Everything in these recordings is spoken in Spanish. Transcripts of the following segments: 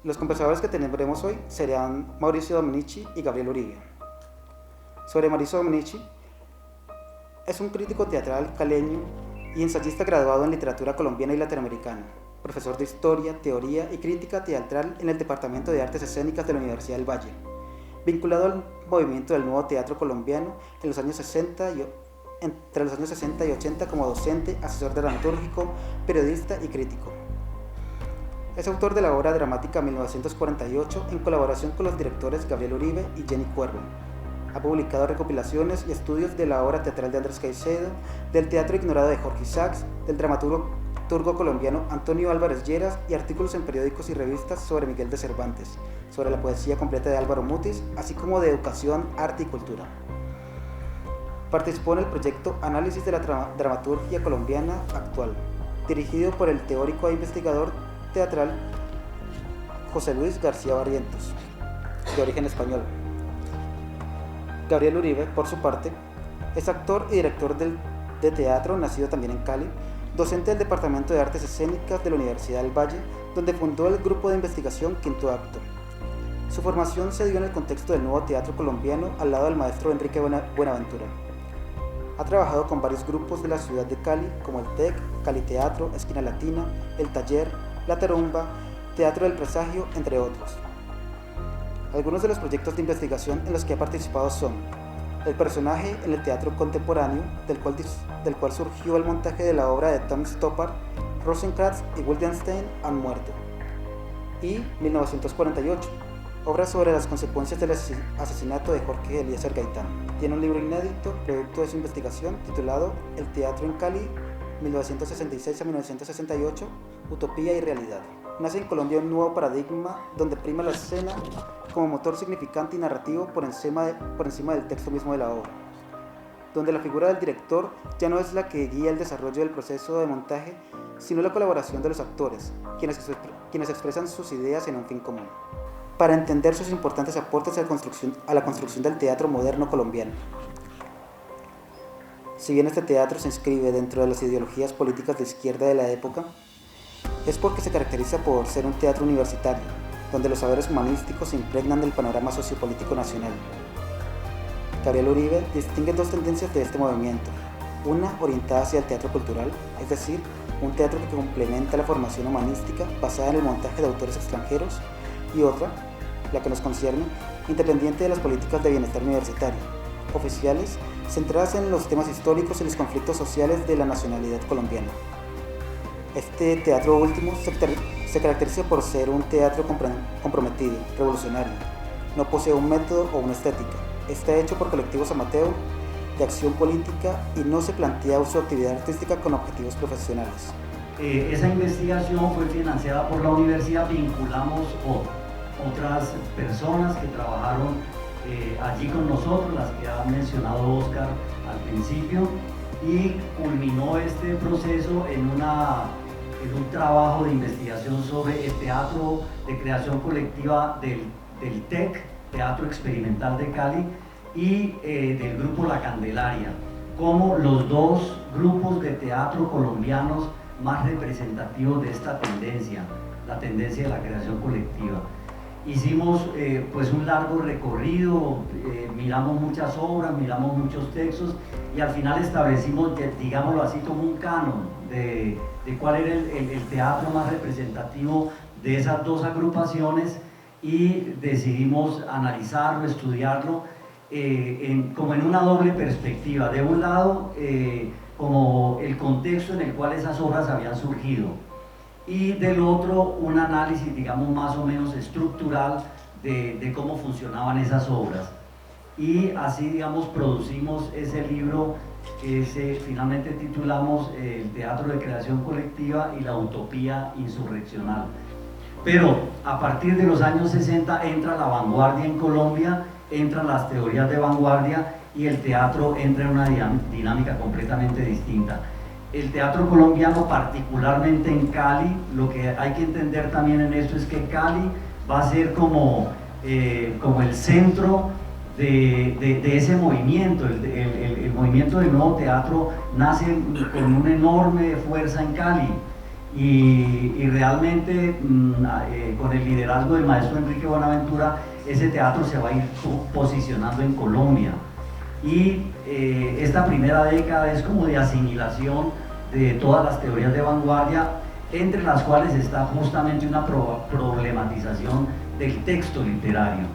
Los conversadores que tendremos hoy serán Mauricio Dominici y Gabriel Uribe. Sobre Mauricio Dominici, es un crítico teatral caleño y ensayista graduado en literatura colombiana y latinoamericana, profesor de historia, teoría y crítica teatral en el Departamento de Artes Escénicas de la Universidad del Valle, vinculado al movimiento del nuevo teatro colombiano en los años 60 entre los años 60 y 80 como docente, asesor dramatúrgico, periodista y crítico. Es autor de la obra dramática 1948 en colaboración con los directores Gabriel Uribe y Jenny Cuervo. Ha publicado recopilaciones y estudios de la obra teatral de Andrés Caicedo, del teatro ignorado de Jorge Isaacs, del dramaturgo colombiano Antonio Álvarez Lleras y artículos en periódicos y revistas sobre Miguel de Cervantes, sobre la poesía completa de Álvaro Mutis, así como de educación, arte y cultura. Participó en el proyecto Análisis de la Dramaturgia Colombiana Actual, dirigido por el teórico e investigador teatral José Luis García Barrientos, de origen español. Gabriel Uribe, por su parte, es actor y director de teatro, nacido también en Cali, docente del Departamento de Artes Escénicas de la Universidad del Valle, donde fundó el grupo de investigación Quinto Acto. Su formación se dio en el contexto del nuevo teatro colombiano al lado del maestro Enrique Buenaventura. Ha trabajado con varios grupos de la ciudad de Cali, como el TEC, Cali Teatro, Esquina Latina, El Taller, La Tarumba, Teatro del Presagio, entre otros. Algunos de los proyectos de investigación en los que ha participado son el personaje en el teatro contemporáneo, del cual surgió el montaje de la obra de Tom Stoppard, Rosencrantz y Wildenstein han muerto, y 1948, obra sobre las consecuencias del asesinato de Jorge Eliezer Gaitán. Tiene un libro inédito, producto de su investigación, titulado El teatro en Cali, 1966 a 1968, Utopía y Realidad. Nace en Colombia un nuevo paradigma donde prima la escena como motor significante y narrativo por encima del texto mismo de la obra, donde la figura del director ya no es la que guía el desarrollo del proceso de montaje, sino la colaboración de los actores, quienes expresan sus ideas en un fin común, para entender sus importantes aportes a la construcción del teatro moderno colombiano. Si bien este teatro se inscribe dentro de las ideologías políticas de izquierda de la época, es porque se caracteriza por ser un teatro universitario, donde los saberes humanísticos se impregnan del panorama sociopolítico nacional. Gabriel Uribe distingue dos tendencias de este movimiento: una orientada hacia el teatro cultural, es decir, un teatro que complementa la formación humanística basada en el montaje de autores extranjeros, y otra, la que nos concierne, independiente de las políticas de bienestar universitario, oficiales, centradas en los temas históricos y los conflictos sociales de la nacionalidad colombiana. Este teatro último se caracteriza por ser un teatro comprometido, revolucionario. No posee un método o una estética. Está hecho por colectivos amateur de acción política y no se plantea su actividad artística con objetivos profesionales. Esa investigación fue financiada por la universidad. Vinculamos otras personas que trabajaron allí con nosotros, las que ha mencionado Oscar al principio, y culminó este proceso en un trabajo de investigación sobre el teatro de creación colectiva del TEC, Teatro Experimental de Cali, y del grupo La Candelaria, como los dos grupos de teatro colombianos más representativos de esta tendencia, la tendencia de la creación colectiva. Hicimos pues un largo recorrido, miramos muchas obras, miramos muchos textos, y al final establecimos, digámoslo así, como un canon de cuál era el teatro más representativo de esas dos agrupaciones, y decidimos analizarlo, estudiarlo como en una doble perspectiva. De un lado, como el contexto en el cual esas obras habían surgido, y del otro, un análisis, digamos, más o menos estructural de cómo funcionaban esas obras. Y así, digamos, producimos ese libro que finalmente titulamos El teatro de creación colectiva y la utopía insurreccional. Pero a partir de los años 60 entra la vanguardia en Colombia, entran las teorías de vanguardia, y el teatro entra en una dinámica completamente distinta. El teatro colombiano, particularmente en Cali, lo que hay que entender también en esto es que Cali va a ser como el centro de ese movimiento. El movimiento del nuevo teatro nace con una enorme fuerza en Cali, y realmente con el liderazgo del maestro Enrique Bonaventura, ese teatro se va a ir posicionando en Colombia. Y esta primera década es como de asimilación de todas las teorías de vanguardia, entre las cuales está justamente una problematización del texto literario.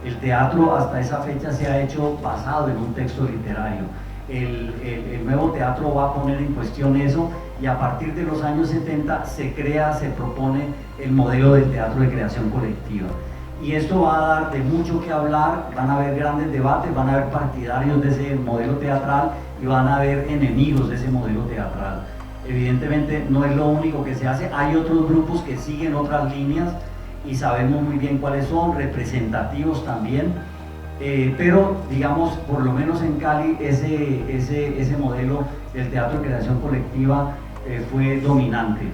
El teatro hasta esa fecha se ha hecho basado en un texto literario. El nuevo teatro va a poner en cuestión eso, y a partir de los años 70 se propone el modelo del teatro de creación colectiva. Y esto va a dar de mucho que hablar, van a haber grandes debates, van a haber partidarios de ese modelo teatral y van a haber enemigos de ese modelo teatral. Evidentemente no es lo único que se hace, hay otros grupos que siguen otras líneas y sabemos muy bien cuáles son, representativos también, pero digamos, por lo menos en Cali, ese modelo del teatro de creación colectiva fue dominante.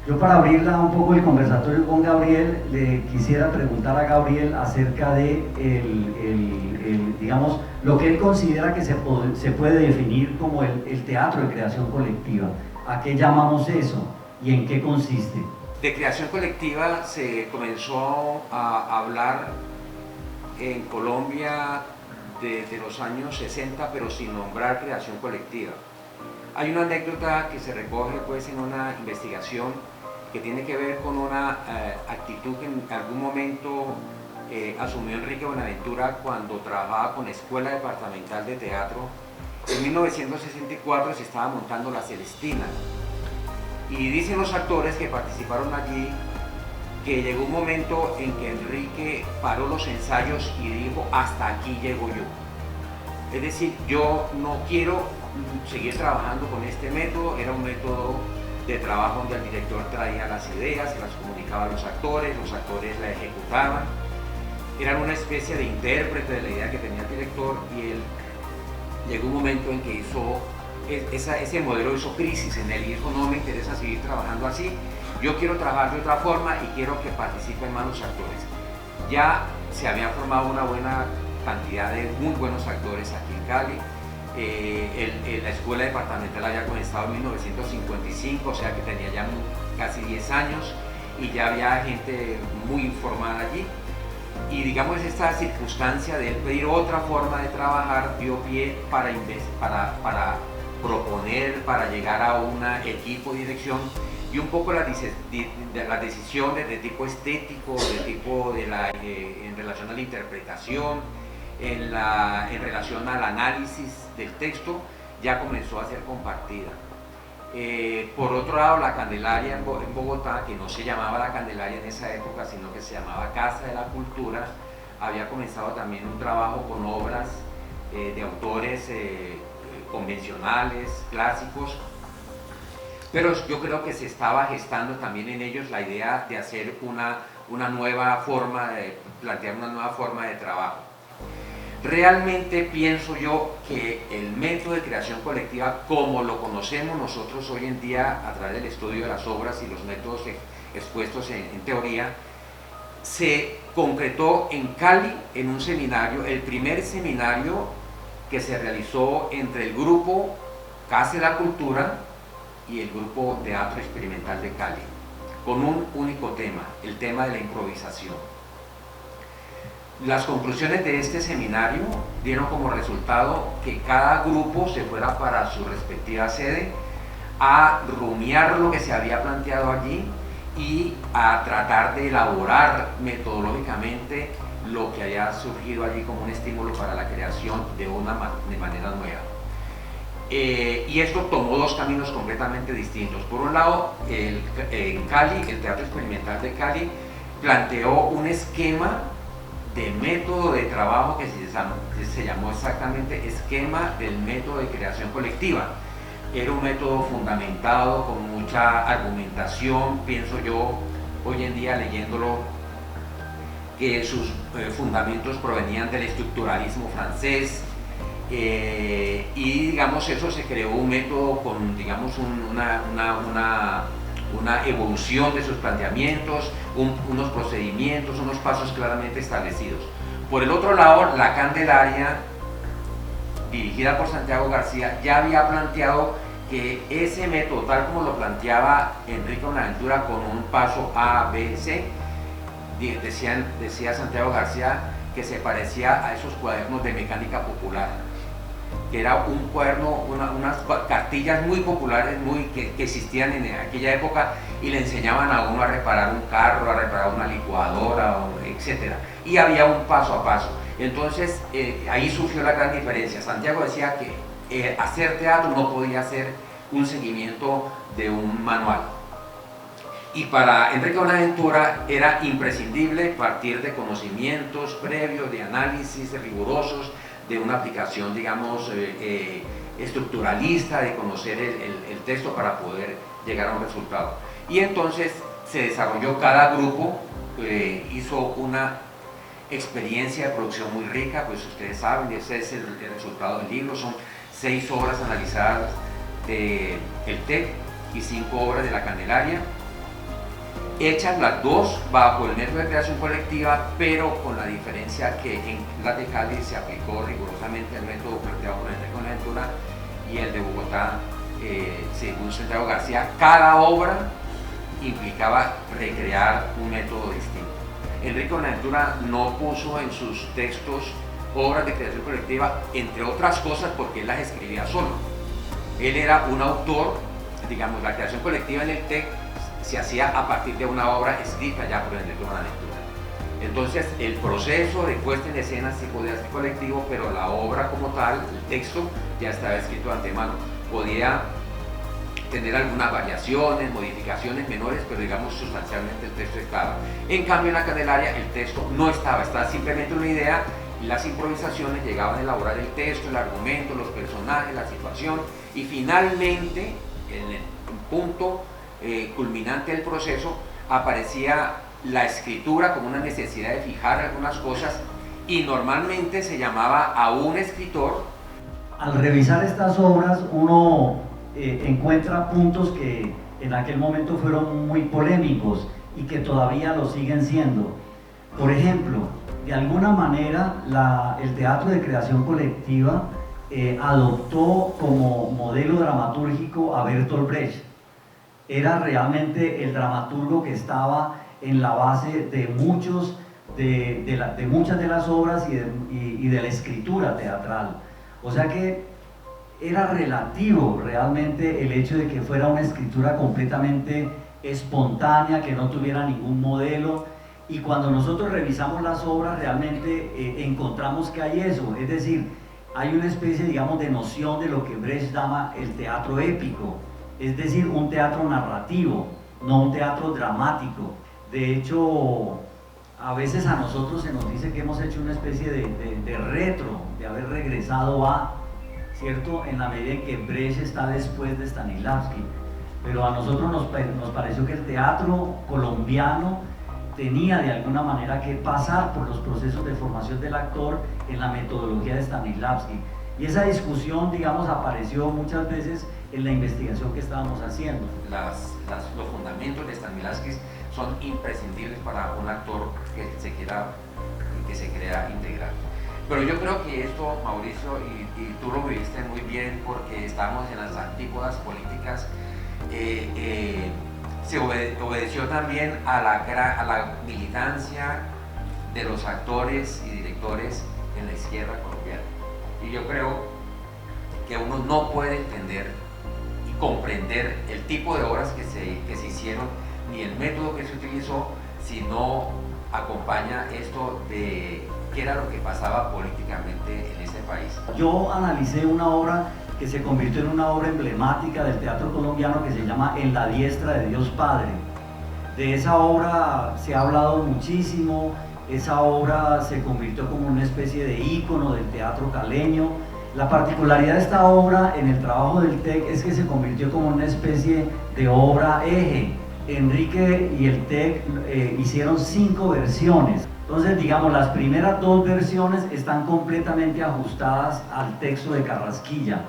Yo, para abrirla un poco el conversatorio con Gabriel, le quisiera preguntar a Gabriel acerca de digamos, lo que él considera que se puede definir como el teatro de creación colectiva. ¿A qué llamamos eso y en qué consiste? De creación colectiva se comenzó a hablar en Colombia desde los años 60, pero sin nombrar creación colectiva. Hay una anécdota que se recoge pues en una investigación que tiene que ver con una actitud que en algún momento asumió Enrique Bonaventura cuando trabajaba con Escuela Departamental de Teatro. En 1964 se estaba montando La Celestina, y dicen los actores que participaron allí que llegó un momento en que Enrique paró los ensayos y dijo: hasta aquí llego yo. Es decir, yo no quiero seguir trabajando con este método. Era un método de trabajo donde el director traía las ideas, se las comunicaba a los actores la ejecutaban. Eran una especie de intérprete de la idea que tenía el director, y él llegó un momento en que ese modelo hizo crisis en él y dijo: no me interesa seguir trabajando así, yo quiero trabajar de otra forma y quiero que participen más los actores. Ya se había formado una buena cantidad de muy buenos actores aquí en Cali. La escuela departamental había comenzado en 1955, o sea que tenía ya casi 10 años y ya había gente muy informada allí. Y digamos, esta circunstancia de él pedir otra forma de trabajar dio pie para proponer, para llegar a un equipo de dirección, y un poco las decisiones de tipo estético, en relación a la interpretación, en relación al análisis del texto, ya comenzó a ser compartida. Por otro lado, la Candelaria en Bogotá, que no se llamaba la Candelaria en esa época, sino que se llamaba Casa de la Cultura, había comenzado también un trabajo con obras de autores convencionales, clásicos, pero yo creo que se estaba gestando también en ellos la idea de hacer una nueva forma, de plantear una nueva forma de trabajo. Realmente pienso yo que el método de creación colectiva, como lo conocemos nosotros hoy en día a través del estudio de las obras y los métodos expuestos en teoría, se concretó en Cali en un seminario, el primer seminario que se realizó entre el grupo Casa de la Cultura y el grupo Teatro Experimental de Cali, con un único tema, el tema de la improvisación. Las conclusiones de este seminario dieron como resultado que cada grupo se fuera para su respectiva sede a rumiar lo que se había planteado allí y a tratar de elaborar metodológicamente lo que había surgido allí como un estímulo para la creación de manera nueva. Y esto tomó dos caminos completamente distintos. Por un lado, en Cali, el Teatro Experimental de Cali planteó un esquema de método de trabajo que se llamó exactamente esquema del método de creación colectiva. Era un método fundamentado con mucha argumentación, pienso yo hoy en día leyéndolo, que sus fundamentos provenían del estructuralismo francés, y digamos eso se creó un método con digamos una evolución de sus planteamientos, unos procedimientos, unos pasos claramente establecidos. Por el otro lado, la Candelaria, dirigida por Santiago García, ya había planteado que ese método, tal como lo planteaba Enrique Buenaventura con un paso A, B, C, decía Santiago García que se parecía a esos cuadernos de mecánica popular, que era un cuaderno, unas cartillas muy populares que existían en aquella época y le enseñaban a uno a reparar un carro, a reparar una licuadora, etc. Y había un paso a paso. Entonces ahí surgió la gran diferencia. Santiago decía que hacer teatro no podía ser un seguimiento de un manual. Y para Enrique Buenaventura era imprescindible partir de conocimientos previos, de análisis rigurosos, de una aplicación, digamos, estructuralista, de conocer el texto para poder llegar a un resultado. Y entonces se desarrolló cada grupo, hizo una experiencia de producción muy rica, pues ustedes saben, ese es el resultado del libro, son 6 obras analizadas del TEC y 5 obras de la Candelaria, hechas las 2 bajo el método de creación colectiva, pero con la diferencia que en la de Cali se aplicó rigurosamente el método planteado por Enrique Buenaventura y el de Bogotá, según Santiago García. Cada obra implicaba recrear un método distinto. Enrique Buenaventura no puso en sus textos obras de creación colectiva, entre otras cosas porque él las escribía solo. Él era un autor, digamos, la creación colectiva en el TEC se hacía a partir de una obra escrita ya por Enrique Buenaventura. Entonces el proceso de puesta en escena sí podía ser colectivo, pero la obra como tal, el texto, ya estaba escrito de antemano. Podía tener algunas variaciones, modificaciones menores, pero digamos sustancialmente el texto estaba. En cambio en la Candelaria el texto no estaba simplemente una idea, y las improvisaciones llegaban a elaborar el texto, el argumento, los personajes, la situación, y finalmente en el punto culminante del proceso aparecía la escritura como una necesidad de fijar algunas cosas, y normalmente se llamaba a un escritor. Al revisar estas obras uno encuentra puntos que en aquel momento fueron muy polémicos y que todavía lo siguen siendo. Por ejemplo, de alguna manera el teatro de creación colectiva adoptó como modelo dramatúrgico a Bertolt Brecht. Era realmente el dramaturgo que estaba en la base de muchas de las obras y de la escritura teatral. O sea que era relativo realmente el hecho de que fuera una escritura completamente espontánea, que no tuviera ningún modelo, y cuando nosotros revisamos las obras realmente encontramos que hay eso, es decir, hay una especie, digamos, de noción de lo que Brecht llama el teatro épico, es decir, un teatro narrativo, no un teatro dramático. De hecho, a veces a nosotros se nos dice que hemos hecho una especie de retro, de haber regresado a, ¿cierto?, en la medida en que Brecht está después de Stanislavski, pero a nosotros nos pareció que el teatro colombiano tenía de alguna manera que pasar por los procesos de formación del actor en la metodología de Stanislavski, y esa discusión, digamos, apareció muchas veces en la investigación que estábamos haciendo. Los fundamentos de Stanislavski son imprescindibles para un actor que se crea integral. Pero yo creo que esto, Mauricio, y tú lo viviste muy bien porque estamos en las antípodas políticas, se obedeció también a la militancia de los actores y directores en la izquierda colombiana. Y yo creo que uno no puede entender y comprender el tipo de obras que se hicieron, ni el método que se utilizó, si no acompaña esto de qué era lo que pasaba políticamente en ese país. Yo analicé una obra que se convirtió en una obra emblemática del teatro colombiano que se llama En la diestra de Dios Padre. De esa obra se ha hablado muchísimo, esa obra se convirtió como una especie de ícono del teatro caleño. La particularidad de esta obra en el trabajo del TEC es que se convirtió como una especie de obra eje. Enrique y el TEC hicieron 5 versiones. Entonces, digamos, las primeras 2 versiones están completamente ajustadas al texto de Carrasquilla.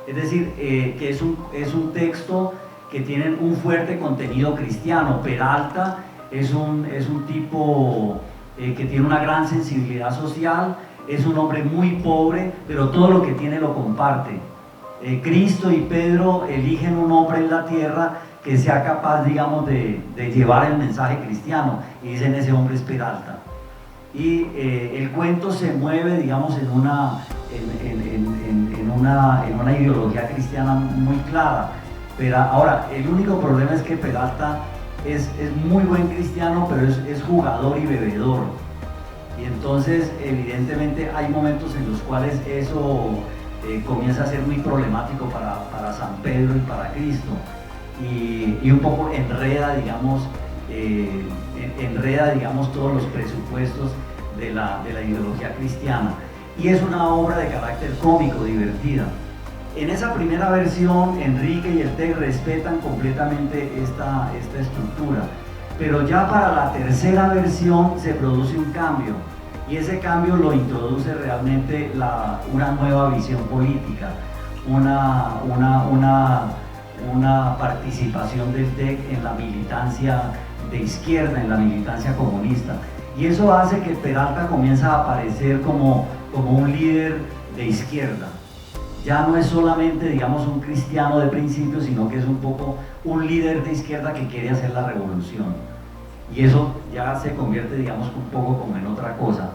Es decir, que es un texto que tiene un fuerte contenido cristiano. Peralta es un tipo que tiene una gran sensibilidad social, es un hombre muy pobre, pero todo lo que tiene lo comparte. Cristo y Pedro eligen un hombre en la tierra que sea capaz, digamos, de llevar el mensaje cristiano, y dicen ese hombre es Peralta. Y el cuento se mueve, digamos, en una ideología cristiana muy clara. Pero ahora, el único problema es que Peralta es muy buen cristiano, pero es jugador y bebedor. Y entonces, evidentemente, hay momentos en los cuales eso comienza a ser muy problemático para San Pedro y para Cristo. Y un poco enreda, digamos, todos los presupuestos de la ideología cristiana. Y es una obra de carácter cómico, divertida. En esa primera versión, Enrique y el TEC respetan completamente esta estructura, pero ya para la tercera versión se produce un cambio, y ese cambio lo introduce realmente una nueva visión política, una participación del TEC en la militancia de izquierda, en la militancia comunista. Y eso hace que Peralta comienza a aparecer como un líder de izquierda. Ya no es solamente, digamos, un cristiano de principio, sino que es un poco un líder de izquierda que quiere hacer la revolución. Y eso ya se convierte, digamos, un poco como en otra cosa.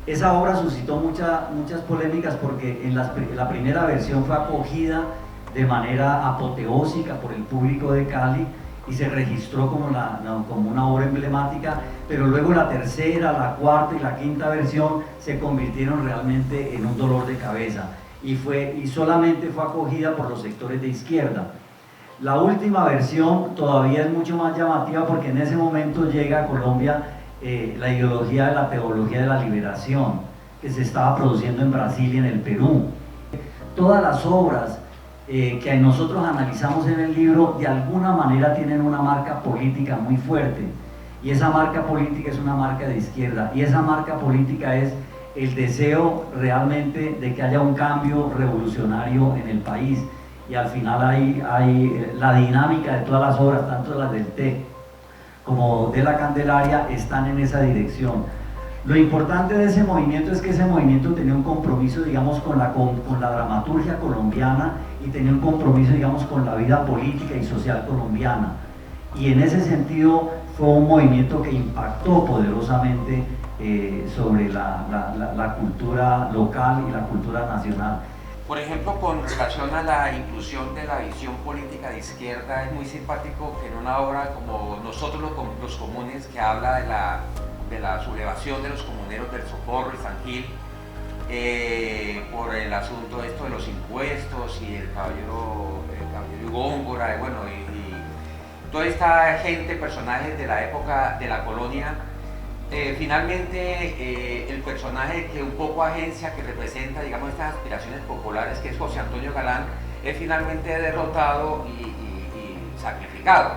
Esa obra suscitó muchas polémicas porque en la primera versión fue acogida de manera apoteósica por el público de Cali y se registró como una obra emblemática, pero luego la tercera, la cuarta y la quinta versión se convirtieron realmente en un dolor de cabeza y solamente fue acogida por los sectores de izquierda. La última versión todavía es mucho más llamativa porque en ese momento llega a Colombia la ideología de la teología de la liberación que se estaba produciendo en Brasil y en el Perú. Todas las obras que nosotros analizamos en el libro de alguna manera tienen una marca política muy fuerte, y esa marca política es una marca de izquierda, y esa marca política es el deseo realmente de que haya un cambio revolucionario en el país. Y al final hay la dinámica de todas las obras, tanto las del TEC como de la Candelaria, están en esa dirección. Lo importante de ese movimiento es que ese movimiento tenía un compromiso, digamos, con la dramaturgia colombiana, y tenía un compromiso, digamos, con la vida política y social colombiana. Y en ese sentido fue un movimiento que impactó poderosamente sobre la cultura local y la cultura nacional. Por ejemplo, con relación a la inclusión de la visión política de izquierda, es muy simpático que en una obra como Nosotros los Comunes, que habla de la sublevación de los comuneros del Socorro y San Gil, por el asunto esto de los impuestos y el caballero Góngora, y toda esta gente, personajes de la época de la colonia. Finalmente, el personaje que un poco agencia, que representa, digamos, estas aspiraciones populares, que es José Antonio Galán, es finalmente derrotado y sacrificado.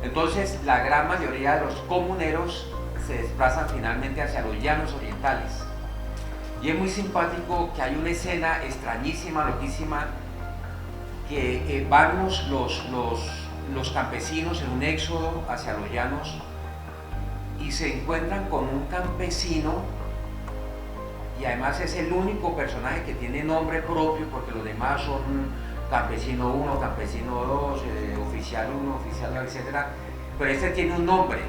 Entonces, la gran mayoría de los comuneros se desplazan finalmente hacia los llanos orientales. Y es muy simpático que hay una escena extrañísima, loquísima, que van los campesinos en un éxodo hacia los llanos y se encuentran con un campesino, y además es el único personaje que tiene nombre propio, porque los demás son campesino 1, campesino 2, oficial 1, oficial 2, etc. Pero este tiene un nombre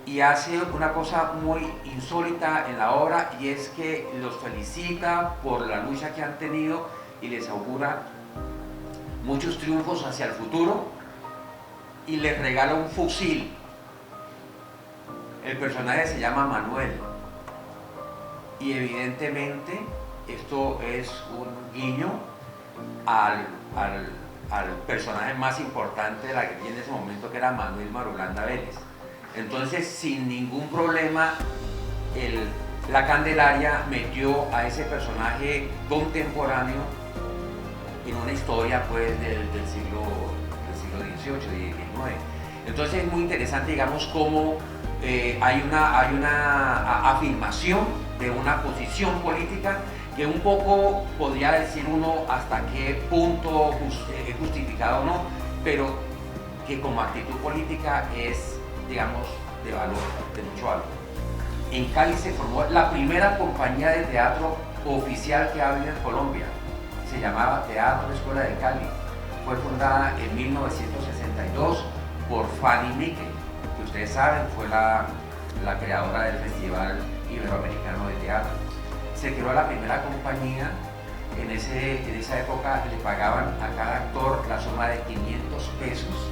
y hace una cosa muy insólita en la obra, y es que los felicita por la lucha que han tenido y les augura muchos triunfos hacia el futuro, y les regala un fusil. El personaje se llama Manuel, y evidentemente esto es un guiño al personaje más importante de la guerrilla en ese momento, que era Manuel Marulanda Vélez. Entonces, sin ningún problema, la Candelaria metió a ese personaje contemporáneo en una historia, pues, del siglo XVIII y XIX. Entonces es muy interesante, digamos, cómo hay una afirmación de una posición política que un poco podría decir uno hasta qué punto es justificado o no, pero que como actitud política es, digamos, de valor, de mucho valor. En Cali se formó la primera compañía de teatro oficial que ha habido en Colombia. se llamaba Teatro Escuela de Cali. Fue fundada en 1962 por Fanny Mique, que ustedes saben fue la creadora del Festival Iberoamericano de Teatro. Se creó la primera compañía. En esa época le pagaban a cada actor la suma de 500 pesos.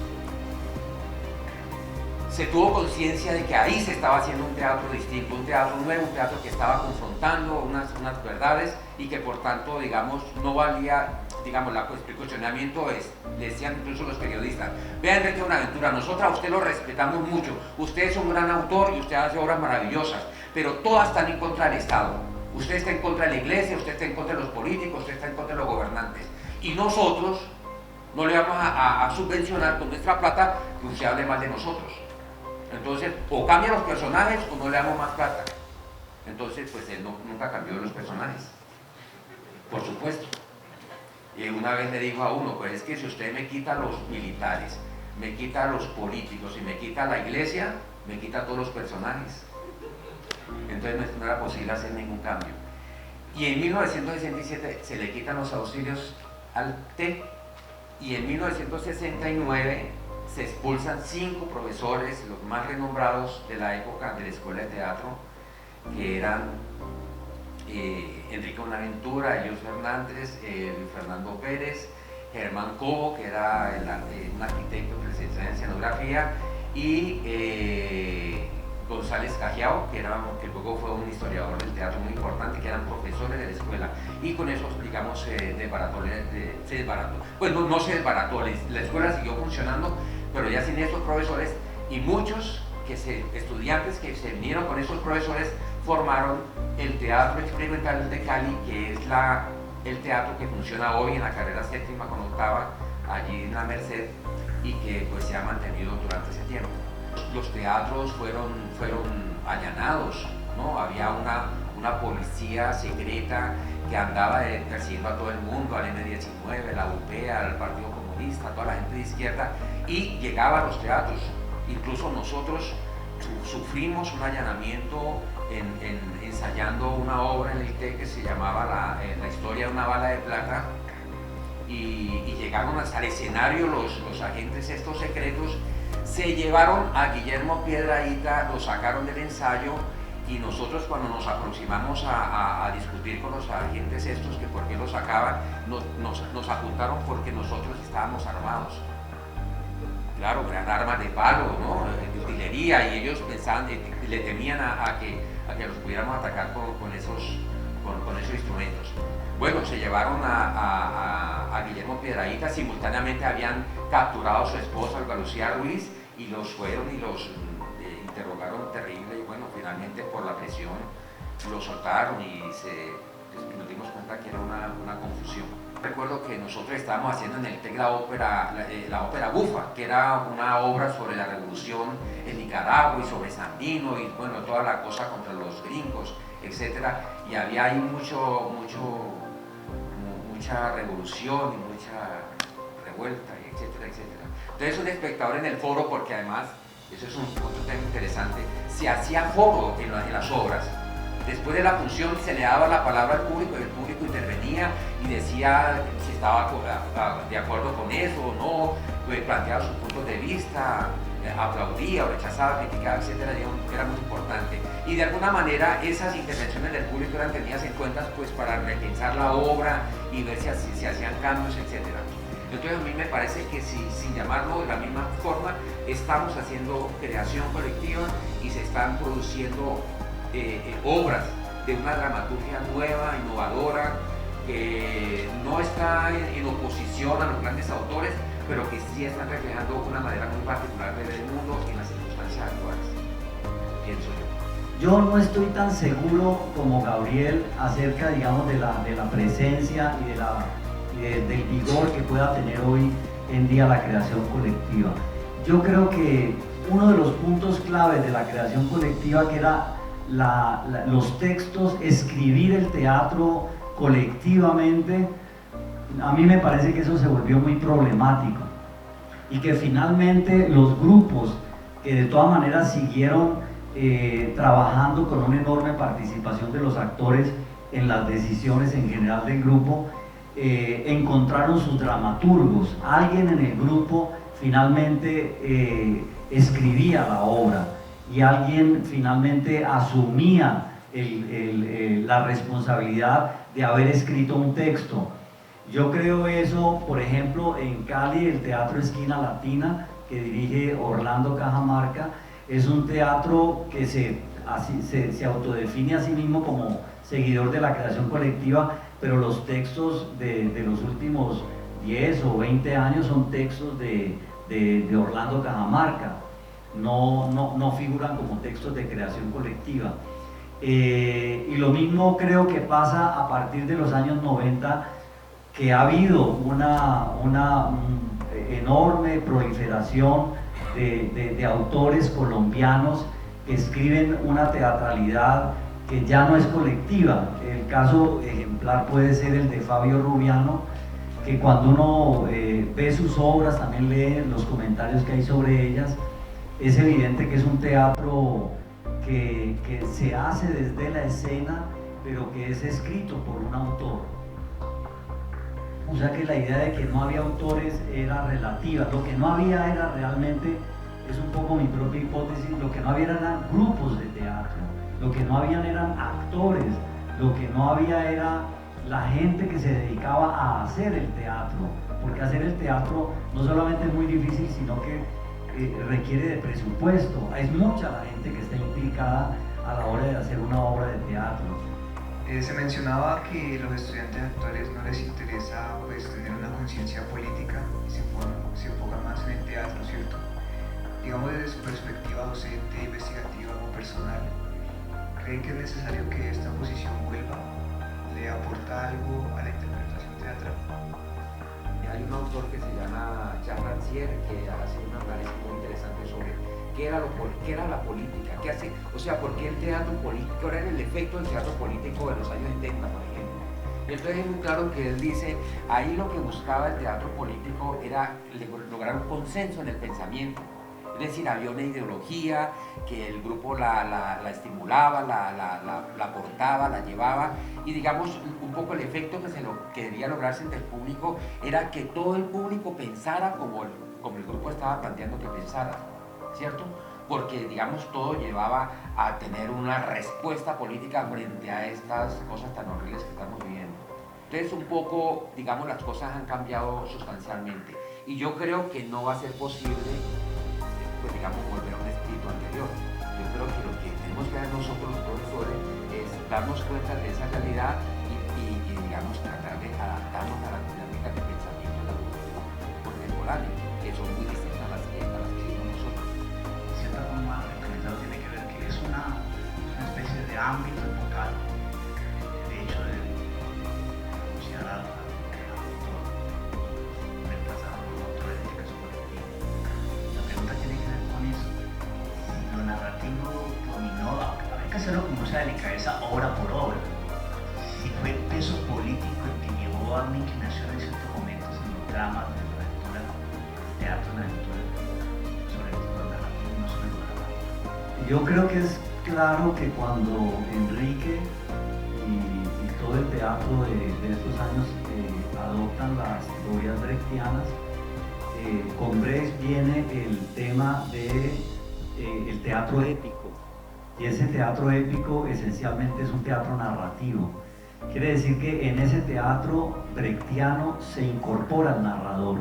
Se tuvo conciencia de que ahí se estaba haciendo un teatro distinto, un teatro nuevo, un teatro que estaba confrontando unas verdades y que por tanto, digamos, no valía, digamos, el cuestionamiento es, decían incluso los periodistas, vean Enrique Buenaventura, nosotros a usted lo respetamos mucho, usted es un gran autor y usted hace obras maravillosas, pero todas están en contra del Estado. Usted está en contra de la iglesia, usted está en contra de los políticos, usted está en contra de los gobernantes. Y nosotros no le vamos a subvencionar con nuestra plata que usted hable mal de nosotros. Entonces, o cambia los personajes o no le damos más plata. Entonces, pues él nunca cambió los personajes, por supuesto. Y una vez le dijo a uno, pues es que si usted me quita a los militares, me quita a los políticos y me quita a la iglesia, me quita a todos los personajes. Entonces no era posible hacer ningún cambio. Y en 1967 se le quitan los auxilios al TEC y en 1969 se expulsan 5 profesores, los más renombrados de la época de la Escuela de Teatro, que eran Enrique Buenaventura, Elios Fernández, Fernando Pérez, Germán Cobo, que era un arquitecto que se en escenografía, y González Cajiao, que luego fue un historiador del teatro muy importante, que eran profesores de la escuela, y con eso, digamos, se desbarató, pues no se desbarató, la escuela siguió funcionando, pero ya sin esos profesores, y muchos estudiantes que se vinieron con esos profesores formaron el Teatro Experimental de Cali, que es el teatro que funciona hoy en la carrera 7ª con 8ª, allí en la Merced, y que pues se ha mantenido durante ese tiempo. Los teatros fueron allanados, ¿no? Había una policía secreta que andaba persiguiendo a todo el mundo, al M-19, la UPEA, al Partido Comunista, a toda la gente de izquierda, y llegaba a los teatros. Incluso nosotros sufrimos un allanamiento ensayando una obra en el TEC que se llamaba la historia de una bala de plata, y llegaron hasta el escenario los agentes estos secretos, se llevaron a Guillermo Piedrahita, lo sacaron del ensayo, y nosotros cuando nos aproximamos a discutir con los agentes estos que por qué lo sacaban, nos apuntaron porque nosotros estábamos armados. Claro, eran armas de palo, ¿no? De utilería, y ellos pensaban, le temían a que los pudiéramos atacar con esos instrumentos. Bueno, se llevaron a Guillermo Piedrahita, simultáneamente habían capturado a su esposa, Olga Lucía Ruiz, y los fueron y los interrogaron terrible, y bueno, finalmente por la presión los soltaron y nos dimos cuenta que era una confusión. Recuerdo que nosotros estábamos haciendo en el TEC la ópera Bufa, que era una obra sobre la revolución en Nicaragua y sobre Sandino y bueno, toda la cosa contra los gringos, etcétera, y había ahí mucha revolución y mucha revuelta, etcétera, etcétera. Entonces un espectador en el foro, porque además, eso es otro tema interesante, se hacía foro en las obras. Después de la función se le daba la palabra al público y el público intervenía y decía si estaba de acuerdo con eso o no, pues planteaba sus puntos de vista, aplaudía o rechazaba, criticaba, etcétera, que era muy importante. Y de alguna manera esas intervenciones del público eran tenidas en cuenta pues, para repensar la obra y ver si hacían cambios, etcétera. Entonces a mí me parece que sin llamarlo de la misma forma, estamos haciendo creación colectiva y se están produciendo obras de una dramaturgia nueva, innovadora, que no está en oposición a los grandes autores, pero que sí están reflejando una manera muy particular de ver el mundo en las circunstancias actuales, pienso yo. Yo no estoy tan seguro como Gabriel acerca, digamos, de la presencia y del vigor que pueda tener hoy en día la creación colectiva. Yo creo que uno de los puntos claves de la creación colectiva, que era los textos, escribir el teatro colectivamente, a mí me parece que eso se volvió muy problemático y que finalmente los grupos que de todas maneras siguieron trabajando con una enorme participación de los actores en las decisiones en general del grupo, encontraron sus dramaturgos. Alguien en el grupo finalmente escribía la obra y alguien finalmente asumía la responsabilidad de haber escrito un texto. Yo creo eso, por ejemplo, en Cali, el Teatro Esquina Latina, que dirige Orlando Cajamarca, es un teatro que se autodefine a sí mismo como seguidor de la creación colectiva, pero los textos de los últimos 10 o 20 años son textos de Orlando Cajamarca, no figuran como textos de creación colectiva. Y lo mismo creo que pasa a partir de los años 90, que ha habido una enorme proliferación de autores colombianos que escriben una teatralidad que ya no es colectiva. El caso ejemplar puede ser el de Fabio Rubiano, que cuando uno ve sus obras, también lee los comentarios que hay sobre ellas, es evidente que es un teatro que se hace desde la escena, pero que es escrito por un autor. O sea que la idea de que no había autores era relativa. Lo que no había era realmente, es un poco mi propia hipótesis, lo que no había eran grupos de teatro, lo que no habían eran actores, lo que no había era la gente que se dedicaba a hacer el teatro, porque hacer el teatro no solamente es muy difícil, sino que requiere de presupuesto. Es mucha la gente que está implicada a la hora de hacer una obra de teatro. Se mencionaba que los estudiantes actuales no les interesa pues, tener una conciencia política y se enfocan más en el teatro, ¿cierto? Digamos desde su perspectiva docente, investigativa o personal, ¿creen que es necesario que esta posición vuelva? ¿Le aporta algo a la interpretación teatral? Hay un autor que se llama Jean Rancière que hace un análisis muy interesante sobre qué era la política, qué hace, o sea, por qué el teatro político, ahora era el efecto del teatro político de los años 70, por ejemplo. Y entonces es muy claro que él dice, ahí lo que buscaba el teatro político era lograr un consenso en el pensamiento. Es decir, había una ideología que el grupo la estimulaba, la aportaba, la llevaba, y digamos, un poco el efecto que debía lograrse entre el público era que todo el público pensara como el grupo estaba planteando que pensara, ¿cierto? Porque, digamos, todo llevaba a tener una respuesta política frente a estas cosas tan horribles que estamos viviendo. Entonces, un poco, digamos, las cosas han cambiado sustancialmente, y yo creo que no va a ser posible, pues digamos, volver a un espíritu anterior. Yo creo que lo que tenemos que hacer nosotros los profesores es darnos cuenta de esa realidad y digamos, tratar de adaptarnos a las dinámicas de pensamiento de la cultura contemporánea, que son muy distintas a las que vivimos nosotros. De cierta forma, el comentario tiene que ver que es una especie de ámbito epocal, de hecho, de considerar al autor reemplazado por un autor de dedicación colectiva. La pregunta tiene que ver con eso. Si lo narrativo dominó, hay que hacerlo con mucha delicadeza, obra por obra. Si fue el peso político el que llevó a una inclinación en ciertos momentos en los dramas, en la lectura, teatro, en la lectura, sobre el tipo de narrativo, no sobre lo dramático. Yo creo que es claro que cuando Enrique y todo el teatro de estos años adoptan las teorías brechtianas, con Brecht viene el tema del teatro épico, y ese teatro épico esencialmente es un teatro narrativo. Quiere decir que en ese teatro brechtiano se incorpora el narrador,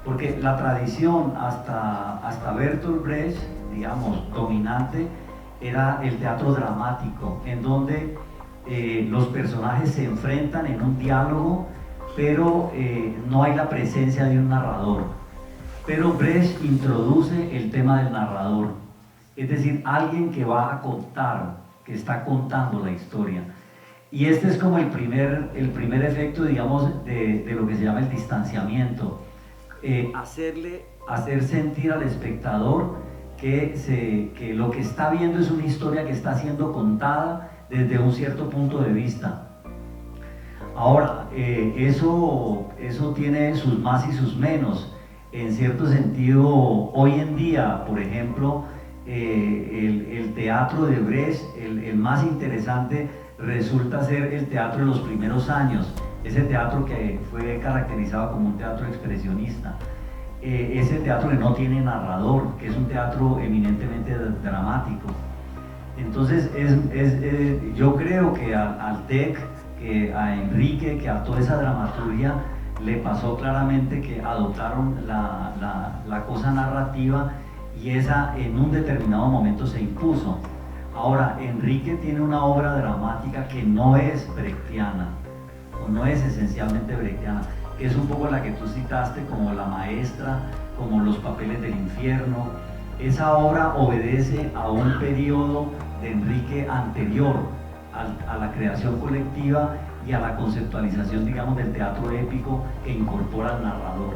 porque la tradición hasta Bertolt Brecht, digamos, dominante, era el teatro dramático, en donde los personajes se enfrentan en un diálogo, pero no hay la presencia de un narrador. Pero Brecht introduce el tema del narrador, es decir, alguien que va a contar, que está contando la historia. Y este es como el primer efecto, digamos, de lo que se llama el distanciamiento. Hacer sentir al espectador que lo que está viendo es una historia que está siendo contada desde un cierto punto de vista. Ahora, eso tiene sus más y sus menos. En cierto sentido, hoy en día, por ejemplo, el teatro de Brecht, el más interesante, resulta ser el teatro de los primeros años, ese teatro que fue caracterizado como un teatro expresionista, ese teatro que no tiene narrador, que es un teatro eminentemente dramático. Entonces yo creo que al TEC, que a Enrique, que a toda esa dramaturgia le pasó claramente que adoptaron la cosa narrativa y esa en un determinado momento se impuso. Ahora, Enrique tiene una obra dramática que no es brechtiana, o no es esencialmente brechtiana, que es un poco la que tú citaste como La Maestra, como Los Papeles del Infierno. Esa obra obedece a un periodo de Enrique anterior a la creación colectiva y a la conceptualización, digamos, del teatro épico que incorpora al narrador.